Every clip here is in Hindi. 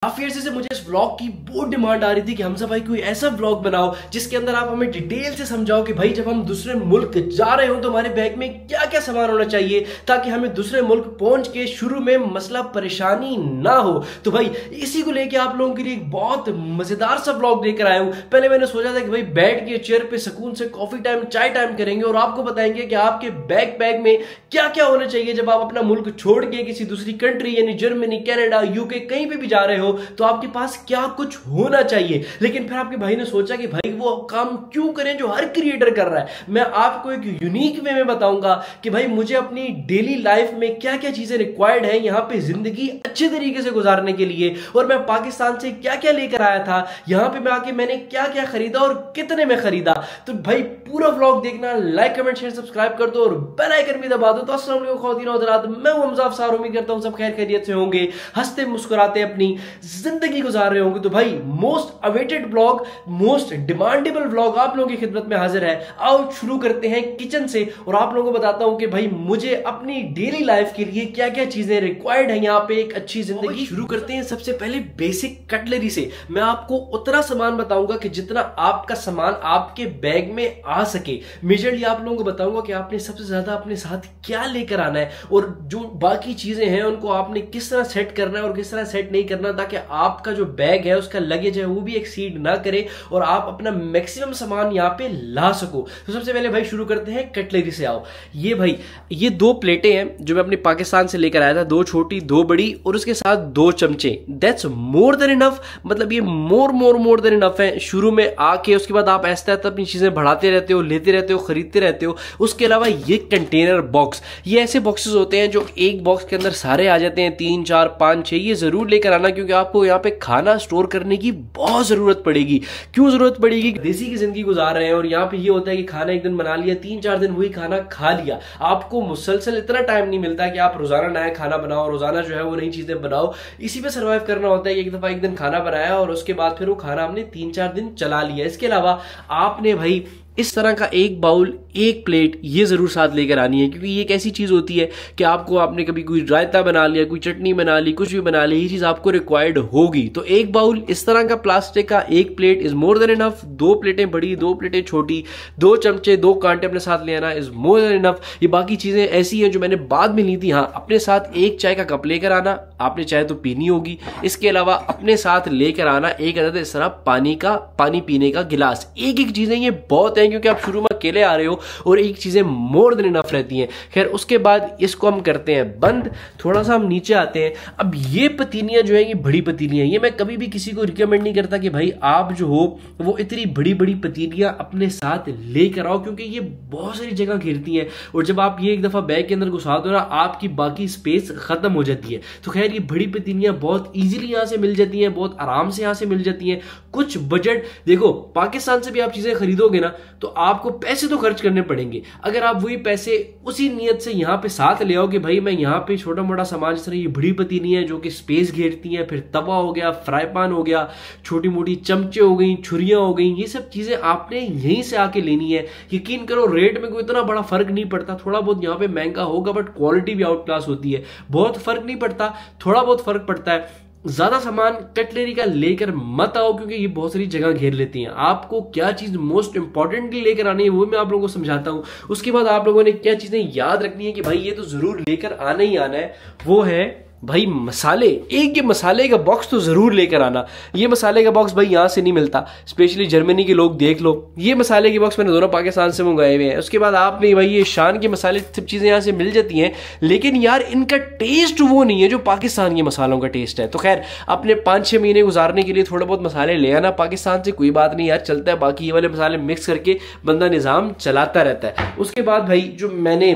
काफी अर्से से मुझे इस व्लॉग की बहुत डिमांड आ रही थी कि हमजा भाई कोई ऐसा व्लॉग बनाओ जिसके अंदर आप हमें डिटेल से समझाओ कि भाई जब हम दूसरे मुल्क जा रहे हो तो हमारे बैग में क्या क्या सामान होना चाहिए ताकि हमें दूसरे मुल्क पहुंच के शुरू में मसला परेशानी ना हो। तो भाई इसी को लेके आप लोगों के लिए एक बहुत मजेदार सा व्लॉग लेकर आया हूं। पहले मैंने सोचा था कि भाई बैठ के चेयर पे सुकून से कॉफी टाइम चाय टाइम करेंगे और आपको बताएंगे कि आपके बैग में क्या क्या होना चाहिए जब आप अपना मुल्क छोड़ के किसी दूसरी कंट्री यानी जर्मनी, कनाडा, यूके कहीं पे भी जा रहे हो तो आपके पास क्या कुछ होना चाहिए। लेकिन फिर आपके भाई ने सोचा कि भाई वो काम क्यों करें जो हर क्रिएटर कर रहा है। मैं आपको एक यूनिक वे में बताऊंगा कि भाई मुझे अपनी डेली लाइफ में क्या क्या चीजें रिक्वायर्ड है यहां पे जिंदगी अच्छे तरीके से गुजारने के लिए, और मैं पाकिस्तान से क्या क्या लेकर आया था, यहां पे मैं आके मैंने क्या क्या खरीदा और कितने में खरीदा। तो भाई पूरा व्लॉग देखना, लाइक कमेंट शेयर सब्सक्राइब कर दो और बेल आइकन भी दबा दो। तो अस्सलाम वालेकुम ख्वातीन और हज़रात, मैं हूं हमजा अफसार, उम्मीद करता हूं सब खैर खैरियत से होंगे, हंसते मुस्कुराते अपनी जिंदगी गुजार रहे होंगे। तो भाई most awaited blog, most demandable blog आप लोगों की खिदमत में हाजिर है। आओ शुरू करते हैं किचन से और आप लोगों को बताता हूं कि भाई मुझे अपनी डेली लाइफ के लिए क्या क्या चीजें रिक्वायर्ड है यहाँ पे एक अच्छी जिंदगी। शुरू करते हैं सबसे पहले बेसिक कटलरी से। मैं आपको उतना सामान बताऊंगा कि जितना आपका सामान आपके बैग में आ सके। मेजरली आप लोगों को बताऊंगा कि आपने सबसे ज्यादा अपने साथ क्या लेकर आना है और जो बाकी चीजें हैं उनको आपने किस तरह सेट करना है और किस तरह सेट नहीं करना ताकि आपका जो बैग है उसका लगेज है वो भी एक्सीड ना करे और आप अपना मैक्सिमम सामान यहाँ पे ला सको। तो सबसे पहले भाई शुरू करते हैं कटलरी से। आओ ये भाई ये 2 प्लेटें हैं जो मैं अपने पाकिस्तान से लेकर आया था, 2 छोटी 2 बड़ी और उसके साथ 2 चमचे। दैट्स मोर देन इनफ, मतलब ये मोर देन इनफ है। शुरू में आके उसके बाद आप ऐसा अपनी चीजें बढ़ाते रहते हो, लेते रहते हो, खरीदते रहते हो। उसके अलावा ये कंटेनर बॉक्स, ये ऐसे बॉक्सेस होते हैं जो एक बॉक्स के अंदर सारे आ जाते हैं, 3 4 5 6। ये जरूर लेकर आना क्योंकि आपको यहाँ पे खाना स्टोर करने की बहुत जरूरत पड़ेगी। क्यों जरूरत पड़ेगी? देसी की जिंदगी गुजार रहे हैं और यहाँ पे ये होता है कि खाना एक दिन बना लिया, 3 4 दिन वही खाना खा लिया। आपको मुसलसल इतना टाइम नहीं मिलता कि आप रोजाना नया खाना बनाओ, रोजाना जो है वो नई चीजें बनाओ। इसी पे सर्वाइव करना होता है। एक दफा एक दिन खाना बनाया और उसके बाद फिर वो खाना हमने 3 4 दिन चला लिया। इसके अलावा आपने भाई इस तरह का एक बाउल, एक प्लेट ये जरूर साथ लेकर आनी है क्योंकि ये एक ऐसी चीज होती है कि आपने कभी कोई रायता बना लिया, कोई चटनी बना ली, कुछ भी बना लिया, ये चीज आपको रिक्वायर्ड होगी। तो एक बाउल इस तरह का प्लास्टिक का, एक plate is more than enough. 2 प्लेटें बड़ी, 2 प्लेटें छोटी, 2 चमचे, 2 कांटे अपने साथ ले आना इज मोर देन इनफ। ये बाकी चीजें ऐसी हैं जो मैंने बाद में ली थी। हाँ, अपने साथ एक चाय का कप लेकर आना, आपने चाय तो पीनी होगी। इसके अलावा अपने साथ लेकर आना एक अदद इस तरह पानी पीने का गिलास। एक चीजें ये बहुत है क्योंकि आप शुरू में अकेले आ रहे हो और एक चीजें मोर देन इनफ रहती हैं। खैर उसके बाद इसको हम करते हैं बंद। थोड़ा सा हम नीचे आते हैं। अब ये पतीलियां जो है ये बड़ी पतीलियां, ये मैं कभी भी किसी को रिकमेंड नहीं करता कि भाई आप जो हो वो इतनी बड़ी बड़ी पतीलियां अपने साथ लेकर आओ क्योंकि ये बहुत सारी जगह घेरती हैं और जब आप ये एक दफा बैग के अंदर घुसा दो ना आपकी बाकी स्पेस खत्म हो जाती है। तो खैर ये बड़ी पतीलियां बहुत ईजिली यहां से मिल जाती हैं, बहुत आराम से यहां से मिल जाती हैं। कुछ बजट देखो, पाकिस्तान से भी आप चीजें खरीदोगे ना तो आपको पैसे तो खर्च करने पड़ेंगे। अगर आप वही पैसे उसी नियत से यहाँ पे साथ ले आओ कि भाई मैं यहाँ पे छोटा मोटा सामान, जिस तरह ये बड़ी पतीली है जो कि स्पेस घेरती हैं, फिर तवा हो गया, फ्राई पैन हो गया, छोटी मोटी चमचे हो गई, छुरियां हो गई, ये सब चीजें आपने यहीं से आके लेनी है। यकीन करो रेट में कोई इतना बड़ा फर्क नहीं पड़ता। थोड़ा बहुत यहाँ पे महंगा होगा बट क्वालिटी भी आउट क्लास होती है। बहुत फर्क नहीं पड़ता, थोड़ा बहुत फर्क पड़ता है। ज्यादा सामान कटलरी का लेकर मत आओ क्योंकि ये बहुत सारी जगह घेर लेती हैं। आपको क्या चीज मोस्ट इंपॉर्टेंटली लेकर आनी है वो मैं आप लोगों को समझाता हूं। उसके बाद आप लोगों ने क्या चीजें याद रखनी है कि भाई ये तो जरूर लेकर आना ही आना है, वो है भाई मसाले। एक ये मसाले का बॉक्स तो जरूर लेकर आना। ये मसाले का बॉक्स भाई यहां से नहीं मिलता, स्पेशली जर्मनी के लोग देख लो। ये मसाले के बॉक्स मैंने दोनों पाकिस्तान से मंगवाए हुए हैं। उसके बाद आपने भाई ये शान के मसाले सब चीजें यहां से मिल जाती हैं, लेकिन यार इनका टेस्ट वो नहीं है जो पाकिस्तान के मसालों का टेस्ट है। तो खैर अपने 5-6 महीने गुजारने के लिए थोड़ा बहुत मसाले ले आना पाकिस्तान से, कोई बात नहीं यार, चलता है। बाकी ये वाले मसाले मिक्स करके बंदा निजाम चलाता रहता है। उसके बाद भाई जो मैंने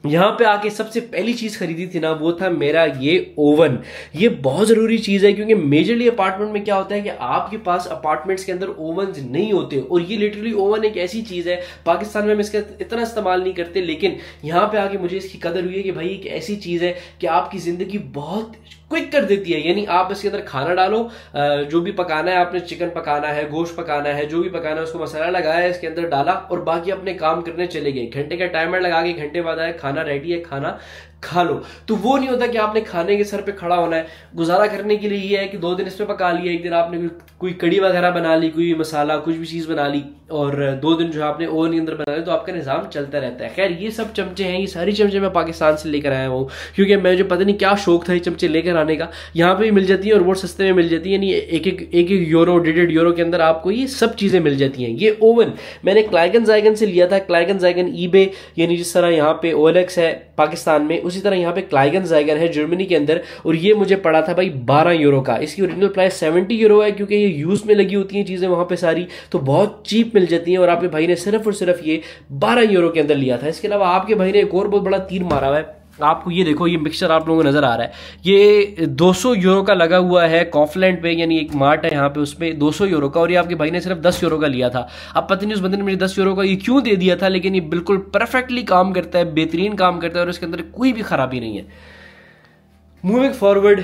यहां पे आके सबसे पहली चीज खरीदी थी ना वो था मेरा ये ओवन। ये बहुत जरूरी चीज है क्योंकि मेजरली अपार्टमेंट में क्या होता है कि आपके पास अपार्टमेंट्स के अंदर ओवन नहीं होते और ये लिटरली ओवन एक ऐसी चीज है, पाकिस्तान में हम इसका इतना इस्तेमाल नहीं करते, लेकिन यहां पे आके मुझे इसकी कदर हुई है कि भाई एक ऐसी चीज है कि आपकी जिंदगी बहुत क्विक कर देती है। यानी आप इसके अंदर खाना डालो, जो भी पकाना है, आपने चिकन पकाना है, गोश्त पकाना है, जो भी पकाना है उसको मसाला लगाया, इसके अंदर डाला और बाकी अपने काम करने चले गए। घंटे का टाइमर लगा के घंटे बाद आया, खाना रेडी है, खाना खा लो। तो वो नहीं होता कि आपने खाने के सर पे खड़ा होना है। गुजारा करने के लिए ये है कि 2 दिन इसमें पका लिया, एक दिन आपने कोई कड़ी वगैरह बना ली, कोई मसाला कुछ भी चीज बना ली, और 2 दिन जो है आपने ओवन के अंदर बना लिया, तो आपका निजाम चलता रहता है। खैर ये सब चमचे हैं, ये सारी चमचे मैं पाकिस्तान से लेकर आया हूँ, क्योंकि मुझे पता नहीं क्या शौक था ये चमचे लेकर आने का। यहाँ पे भी मिल जाती है और बहुत सस्ते में मिल जाती है, यानी एक यूरो 1.5 यूरो के अंदर आपको ये सब चीजें मिल जाती हैं। ये ओवन मैंने क्लाइगन ज़ाइगन से लिया था। क्लाइगन ज़ाइगन ईबे, यानी जिस तरह यहाँ पे OLX है पाकिस्तान में, उसी तरह यहाँ पे क्लाइगन ज़ाइगन है जर्मनी के अंदर, और ये मुझे पड़ा था भाई 12 यूरो का। इसकी ओरिजिनल प्राइस 70 यूरो है, क्योंकि ये यूज में लगी होती हैं चीजें वहां पे सारी, तो बहुत चीप मिल जाती हैं। और आपके भाई ने सिर्फ और सिर्फ ये 12 यूरो के अंदर लिया था। इसके अलावा आपके भाई ने एक और बहुत बड़ा तीर मारा हुआ है। आपको ये देखो, ये मिक्सचर आप लोगों को नजर आ रहा है, ये 200 यूरो का लगा हुआ है कॉफलैंड पे, यानी एक मार्ट है यहाँ पे, उसमें 200 यूरो का, और ये आपके भाई ने सिर्फ 10 यूरो का लिया था। अब पता नहीं उस बंदे ने मुझे 10 यूरो का ये क्यों दे दिया था, लेकिन ये बिल्कुल परफेक्टली काम करता है, बेहतरीन काम करता है, और इसके अंदर कोई भी खराबी नहीं है। Moving forward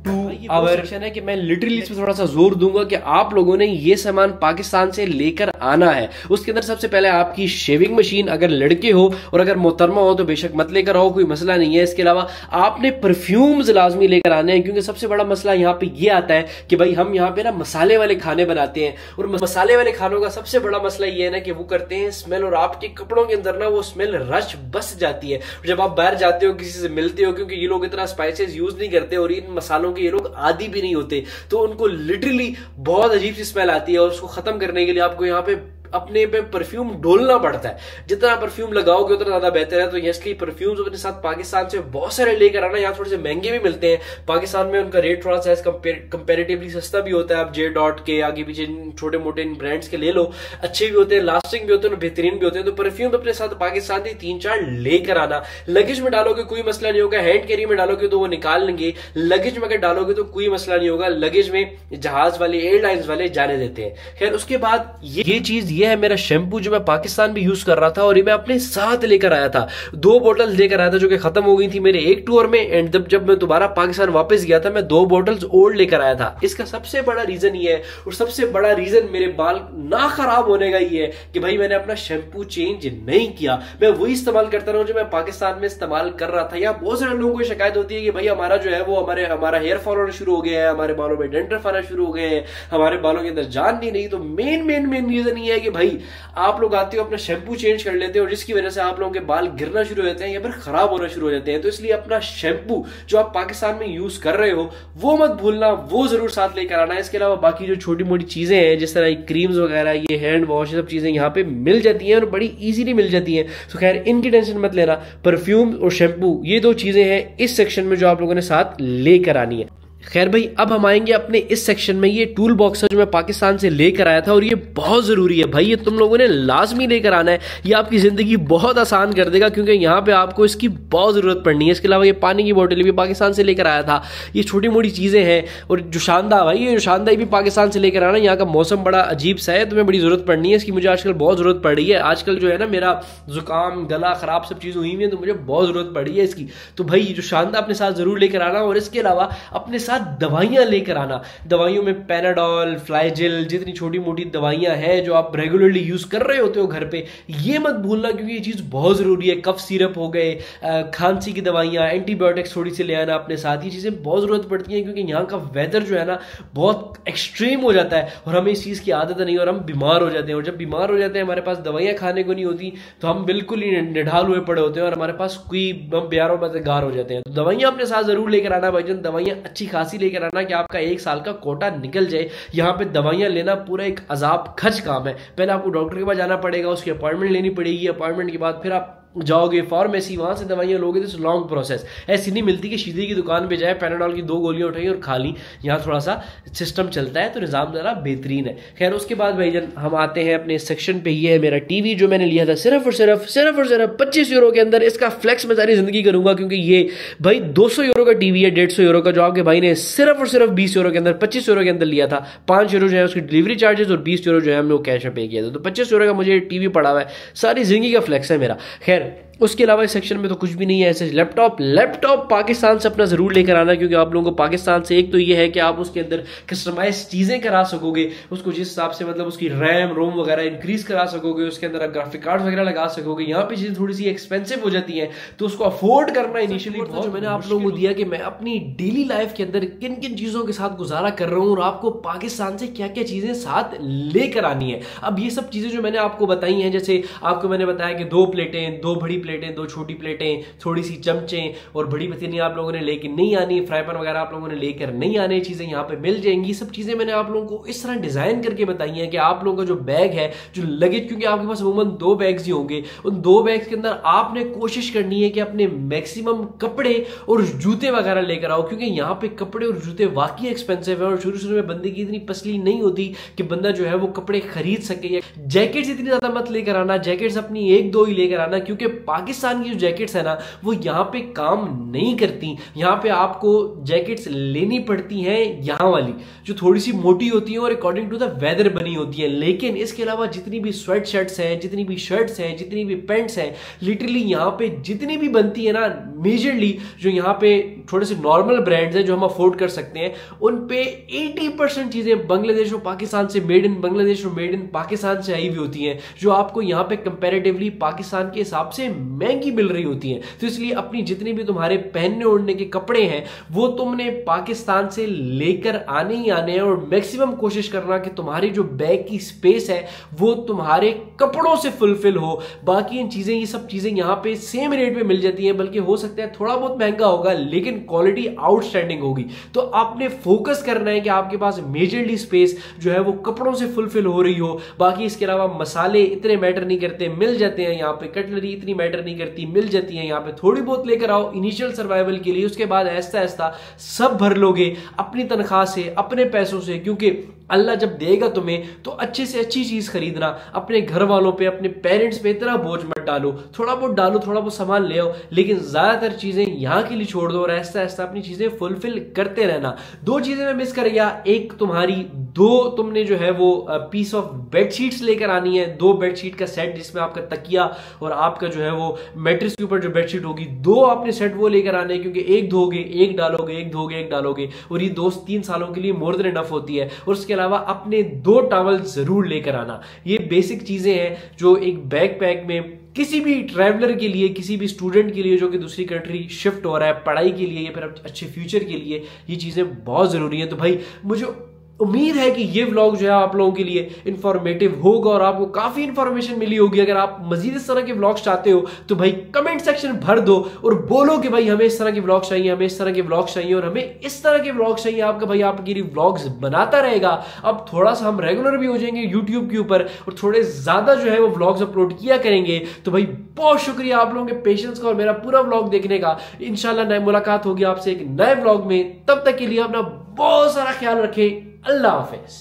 to our section है कि मैं लिटरली इसमें थोड़ा सा जोर दूंगा कि आप लोगों ने ये सामान पाकिस्तान से लेकर आना है। उसके अंदर सबसे पहले आपकी शेविंग मशीन, अगर लड़के हो और अगर मोहतरमा हो तो बेशक मत लेकर आओ, कोई मसला नहीं है। इसके अलावा आपने परफ्यूम्स लाजमी लेकर आने हैं, क्योंकि सबसे बड़ा मसला यहाँ पे ये आता है कि भाई हम यहाँ पे ना मसाले वाले खाने बनाते हैं, और मसाले वाले खानों का सबसे बड़ा मसला ये है ना कि वो करते हैं स्मेल, और आपके कपड़ों के अंदर ना वो स्मेल रच बस जाती है जब आप बाहर जाते हो, किसी से मिलते हो, क्योंकि ये लोग इतना स्पाइसेस यूज नहीं करते और इन मसालों के ये लोग आदी भी नहीं होते, तो उनको लिटरली बहुत अजीब सी स्मेल आती है। और उसको खत्म करने के लिए आपको यहाँ पे अपने पे परफ्यूम डोलना पड़ता है। जितना परफ्यूम लगाओगे उतना ज्यादा बेहतर है। तो इसलिए परफ्यूम्स अपने साथ पाकिस्तान से बहुत सारे लेकर आना। यहाँ थोड़े से महंगे भी मिलते हैं, पाकिस्तान में उनका रेट थोड़ा सा कंपेरेटिवली सस्ता भी होता है। आप जे डॉट के आगे पीछे छोटे मोटे इन ब्रांड्स के ले लो, अच्छे भी होते हैं, लास्टिंग भी होते हैं, बेहतरीन भी होते हैं। तो परफ्यूम अपने साथ पाकिस्तान से 3-4 लेकर आना। लगेज में डालोगे कोई मसला नहीं होगा, हैंड कैरी में डालोगे तो वो निकाल लेंगे, लगेज में अगर डालोगे तो कोई मसला नहीं होगा। लगेज में जहाज वाले एयरलाइंस वाले जाने देते हैं। खैर उसके बाद ये चीज ये है मेरा शैम्पू जो मैं पाकिस्तान में यूज कर रहा था, और ये मैं अपने साथ लेकर आया था। 2 बोतल्स लेकर आया था जो कि खत्म हो गई थी मेरे एक टूर में, एंड जब मैं दोबारा पाकिस्तान वापस गया था मैं 2 बोतल्स और लेकर आया था। इसका सबसे बड़ा रीजन ये है, और सबसे बड़ा रीजन मेरे बाल ना खराब होने का ये है कि भाई मैंने अपना शैम्पू चेंज नहीं किया, मैं वही इस्तेमाल करता रहा जो मैं पाकिस्तान में इस्तेमाल कर रहा था। या बहुत सारे लोगों को शिकायत होती है कि भाई हमारा जो है वो हमारा हेयर फॉल होना शुरू हो गया है, हमारे बालों में डेंड्रफ आना शुरू हो गए हैं, हमारे बालों के अंदर जान नहीं रही। तो मेन रीजन ये है कि भाई आप लोग आते हो अपना शैम्पू चेंज कर लेते हो, और जिसकी वजह से आप लोगों के बाल गिरना शुरू हो जाते हैं या फिर खराब होना शुरू हो जाते हैं। तो इसलिए अपना शैम्पू जो आप पाकिस्तान में यूज कर रहे हो वो मत भूलना, वो जरूर साथ लेकर आना। इसके अलावा बाकी जो छोटी मोटी चीजें हैं जिस तरह क्रीम्स वगैरह, ये हैंड वॉश, सब चीजें यहाँ पे मिल जाती हैं और बड़ी इजीली मिल जाती हैं। तो खैर इनकी टेंशन मत लेना। परफ्यूम और शैम्पू ये 2 चीजें हैं इस सेक्शन में जो आप लोगों ने साथ लेकर आनी है। खैर भाई अब हम आएंगे अपने इस सेक्शन में। ये टूल बॉक्स है जो मैं पाकिस्तान से लेकर आया था, और ये बहुत जरूरी है भाई, ये तुम लोगों ने लाजमी लेकर आना है। ये आपकी जिंदगी बहुत आसान कर देगा, क्योंकि यहाँ पे आपको इसकी बहुत जरूरत पड़नी है। इसके अलावा ये पानी की बोतल भी पाकिस्तान से लेकर आया था। ये छोटी मोटी चीजें हैं। और जोशानदा भाई, ये जोशानदा भी पाकिस्तान से लेकर आना। यहाँ का मौसम बड़ा अजीब सा है, तुम्हें बड़ी जरूरत पड़नी है इसकी। मुझे आजकल बहुत जरूरत पड़ रही है। आजकल जो है ना मेरा जुकाम, गला खराब सब चीजें हुई है, तो मुझे बहुत जरूरत पड़ रही है इसकी। तो भाई जोशानदा अपने साथ जरूर लेकर आना। और इसके अलावा अपने साथ दवाइयां लेकर आना। दवाइयों में पैनाडॉल, फ्लाइजिल, जितनी छोटी मोटी दवाइयां हैं जो आप रेगुलरली यूज कर रहे होते हो घर पे, ये मत भूलना, क्योंकि ये चीज बहुत जरूरी है। कफ सिरप हो गए, खांसी की दवाइयां, एंटीबायोटिक्स थोड़ी सी ले आना अपने साथ। ये चीजें बहुत जरूरत पड़ती हैं, क्योंकि यहाँ का वेदर जो है ना बहुत एक्सट्रीम हो जाता है और हमें इस चीज की आदत नहीं, और हम बीमार हो जाते हैं। और जब बीमार हो जाते हैं, हमारे पास दवाइयां खाने को नहीं होती, तो हम बिल्कुल ही निढाल हुए पड़े होते हैं और हमारे पास कोई हम प्यारों में गार हो जाते हैं। तो दवाइयां अपने साथ जरूर लेकर आना भाईजान। दवाइयां अच्छी खासी लेकर आना कि आपका 1 साल का कोटा निकल जाए। यहाँ पे दवाइयां लेना पूरा एक अजाब खर्च काम है। पहले आपको डॉक्टर के पास जाना पड़ेगा, उसकी अपॉइंटमेंट लेनी पड़ेगी, अपॉइंटमेंट के बाद फिर आप जाओगे फार्मेसी, वहां से दवाइयां लोगे। This long process. ऐसी नहीं मिलती कि सीधी की दुकान पे जाए, पैनाडॉल की 2 गोलियां उठाई और खा ली। यहाँ थोड़ा सा सिस्टम चलता है, तो निजाम जरा बेहतरीन है। खैर उसके बाद भाईजान हम आते हैं अपने सेक्शन पे। ये है मेरा टीवी जो मैंने लिया था सिर्फ और सिर्फ 25 यूरो के अंदर। इसका फ्लेक्स मैं सारी जिंदगी करूंगा, क्योंकि ये भाई 200 यूरो का टीवी है, 150 यूरो का, जो आपके भाई ने सिर्फ और सिर्फ 20 यूरो के अंदर, 25 यूरो के अंदर लिया था। 5 यूरो जो है उसकी डिलीवरी चार्जेस और 20 यूरो जो है हमने वो कैश में पे किया था। तो 25 यूरो का मुझे टीवी पड़ा हुआ है, सारी जिंदगी का फ्लेक्स है मेरा। खैर उसके अलावा इस सेक्शन में तो कुछ भी नहीं है ऐसे। लैपटॉप पाकिस्तान से अपना ज़रूर लेकर आना, क्योंकि आप लोगों को पाकिस्तान से एक तो ये है कि आप उसके अंदर कस्टमाइज चीज़ें करा सकोगे, उसको जिस हिसाब से मतलब उसकी रैम रोम वगैरह इंक्रीज करा सकोगे, उसके अंदर आप ग्राफिक कार्ड वगैरह लगा सकोगे। यहाँ पे चीज़ें थोड़ी सी एक्सपेंसिव हो जाती हैं, तो उसको अफोर्ड करना इनिशियली बहुत, जो मैंने आप लोगों को दिया कि मैं अपनी डेली लाइफ के अंदर किन किन चीज़ों के साथ गुजारा कर रहा हूँ और आपको पाकिस्तान से क्या क्या चीज़ें साथ लेकर आनी है। अब ये सब चीज़ें जो मैंने आपको बताई हैं, जैसे आपको मैंने बताया कि 2 प्लेटें, 2 बड़ी प्लेटें, 2 छोटी प्लेटें, थोड़ी सी चमचे और बड़ी पतीली आप लोगों ने लेकर नहीं आनी, फ्राई पैन वगैरह आप लोगों ने लेकर नहीं आने, चीजें यहाँ पे मिल जाएंगी। सब चीजें मैंने आप लोगों को इस तरह डिजाइन करके बताई हैं कि आप लोगों का जो बैग है, जो लगेज, क्योंकि आपके पास अमूमन 2 बैग्स ही होंगे, उन 2 बैग्स के अंदर आपने कोशिश करनी है कि अपने मैक्सिमम कपड़े और जूते वगैरह लेकर आओ, क्योंकि यहाँ पे कपड़े और जूते वाकई एक्सपेंसिव है और शुरू में बंदे की इतनी पसली नहीं होती कि बंदा जो है वो कपड़े खरीद सके। जैकेट्स इतनी ज्यादा मत लेकर आना, जैकेट्स अपनी 1-2 ही लेकर आना, क्योंकि पाकिस्तान की जो जैकेट्स है ना वो यहाँ पे काम नहीं करती। यहाँ पे आपको जैकेट्स लेनी पड़ती हैं यहाँ वाली, जो थोड़ी सी मोटी होती हैं और अकॉर्डिंग टू द वेदर बनी होती है। लेकिन इसके अलावा जितनी भी स्वेट शर्ट्स हैं, जितनी भी शर्ट्स हैं, जितनी भी पैंट्स हैं, लिटरली यहाँ पे जितनी भी बनती है ना, मेजरली जो यहाँ पे थोड़े से नॉर्मल ब्रांड्स हैं जो हम अफोर्ड कर सकते हैं, उन पे 80% चीजें बांग्लादेश और पाकिस्तान से, मेड इन बांग्लादेश और मेड इन पाकिस्तान से आई हुई होती हैं, जो आपको यहाँ पे कंपैरेटिवली पाकिस्तान के हिसाब से महंगी मिल रही होती हैं। तो इसलिए अपनी जितनी भी तुम्हारे पहनने ओढ़ने के कपड़े हैं वो तुमने पाकिस्तान से लेकर आने ही आने हैं, और मैक्सिमम कोशिश करना कि तुम्हारी जो बैग की स्पेस है वो तुम्हारे कपड़ों से फुलफिल हो। बाकी इन चीजें, ये सब चीजें यहाँ पे सेम रेट पे मिल जाती हैं, बल्कि हो सकता है थोड़ा बहुत महंगा होगा लेकिन क्वालिटी आउटस्टैंडिंग होगी। तो आपने फोकस करना है कि आपके पास मेजरली स्पेस जो है वो कपड़ों से फुलफिल हो रही हो। बाकी इसके अलावा मसाले इतने मैटर नहीं करते, मिल जाते हैं यहाँ पे। कटलरी इतनी मैटर नहीं करती, मिल जाती है यहाँ पे। थोड़ी बहुत लेकर आओ इनिशियल सर्वाइवल के लिए, उसके बाद ऐसा ऐसा सब भर लोगे अपनी तनख्वाह से, अपने पैसों से, क्योंकि अल्लाह जब देगा तुम्हें तो अच्छे से अच्छी चीज खरीदना। अपने घर वालों पे, अपने पेरेंट्स पे इतना बोझ मत डालो, थोड़ा बहुत डालो, थोड़ा बहुत सामान ले आओ, लेकिन ज्यादातर चीजें यहाँ के लिए छोड़ दो और ऐसा ऐसा अपनी चीजें फुलफिल करते रहना। 2 चीजें मैं मिस कर गया, एक तुम्हारी 2 तुमने जो है वो पीस ऑफ बेडशीट्स लेकर आनी है, 2 बेडशीट का सेट जिसमें आपका तकिया और आपका जो है वो मैट्रेस के ऊपर जो बेडशीट होगी, 2 आपने सेट वो लेकर आने हैं, क्योंकि एक धोगे एक डालोगे, एक धोगे एक डालोगे, और ये 2-3 सालों के लिए मोर देन इनफ होती है। और उसके अलावा अपने 2 टॉवल जरूर लेकर आना। ये बेसिक चीजें हैं जो एक बैकपैक में किसी भी ट्रैवलर के लिए, किसी भी स्टूडेंट के लिए जो कि दूसरी कंट्री शिफ्ट हो रहा है पढ़ाई के लिए या फिर अच्छे फ्यूचर के लिए, ये चीजें बहुत जरूरी हैं। तो भाई मुझे उम्मीद है कि ये व्लॉग जो है आप लोगों के लिए इंफॉर्मेटिव होगा और आपको काफी इंफॉर्मेशन मिली होगी। अगर आप मजीद इस तरह के व्लॉग्स चाहते हो तो भाई कमेंट सेक्शन भर दो और बोलो कि भाई हमें इस तरह के व्लॉग्स चाहिए, हमें इस तरह के व्लॉग्स चाहिए और हमें इस तरह के व्लॉग्स चाहिए। आपका भाई आपके लिए व्लॉग्स बनाता रहेगा। अब थोड़ा सा हम रेगुलर भी हो जाएंगे यूट्यूब के ऊपर और थोड़े ज्यादा जो है वो व्लॉग्स अपलोड किया करेंगे। तो भाई बहुत शुक्रिया आप लोगों के पेशेंस का और मेरा पूरा व्लॉग देखने का। इंशाल्लाह नई मुलाकात होगी आपसे एक नए व्लॉग में। तब तक के लिए अपना बहुत सारा ख्याल रखें। अल्लाह हाफिज।